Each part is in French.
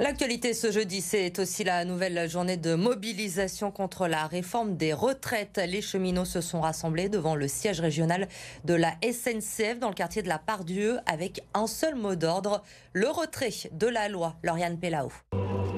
L'actualité ce jeudi, c'est aussi la nouvelle journée de mobilisation contre la réforme des retraites. Les cheminots se sont rassemblés devant le siège régional de la SNCF dans le quartier de la Part-Dieu avec un seul mot d'ordre, le retrait de la loi. Lauriane Pellaud.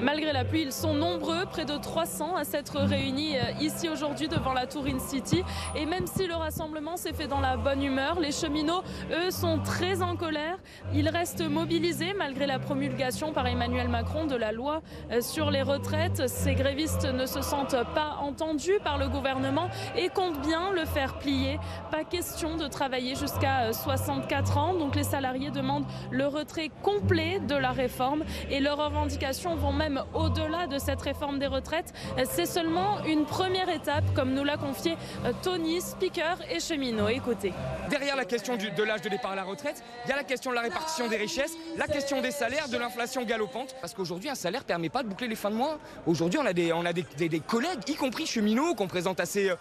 Malgré la pluie, ils sont nombreux, près de 300 à s'être réunis ici aujourd'hui devant la Tour InCity. Et même si le rassemblement s'est fait dans la bonne humeur, les cheminots, eux, sont très en colère. Ils restent mobilisés malgré la promulgation par Emmanuel Macron de la loi sur les retraites. Ces grévistes ne se sentent pas entendus par le gouvernement et comptent bien le faire plier. Pas question de travailler jusqu'à 64 ans. Donc les salariés demandent le retrait complet de la réforme et leurs revendications vont même au-delà de cette réforme des retraites. C'est seulement une première étape, comme nous l'a confié Tony, speaker et cheminot. Écoutez. Derrière la question de l'âge de départ à la retraite, il y a la question de la répartition des richesses, la question des salaires, de l'inflation galopante. Parce qu'aujourd'hui, un salaire ne permet pas de boucler les fins de mois. Aujourd'hui, on a des collègues, y compris cheminots, qu'on présente assez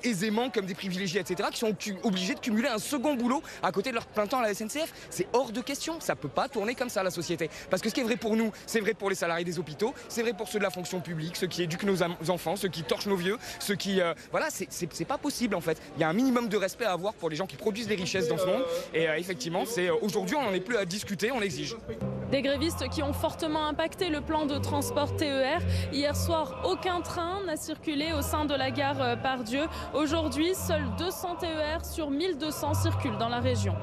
aisément comme des privilégiés, etc., qui sont obligés de cumuler un second boulot à côté de leur plein temps à la SNCF. C'est hors de question. Ça ne peut pas tourner comme ça, la société. Parce que ce qui est vrai pour nous, c'est vrai pour les salariés des hôpitaux, c'est vrai pour ceux de la fonction publique, ceux qui éduquent nos enfants, ceux qui torchent nos vieux, ceux qui... voilà, c'est pas possible en fait. Il y a un minimum de respect à avoir pour les gens qui produisent des richesses dans ce monde. Et effectivement, aujourd'hui, on n'en est plus à discuter, on exige. Des grévistes qui ont fortement impacté le plan de transport TER. Hier soir, aucun train n'a circulé au sein de la gare Part-Dieu. Aujourd'hui, seuls 200 TER sur 1200 circulent dans la région.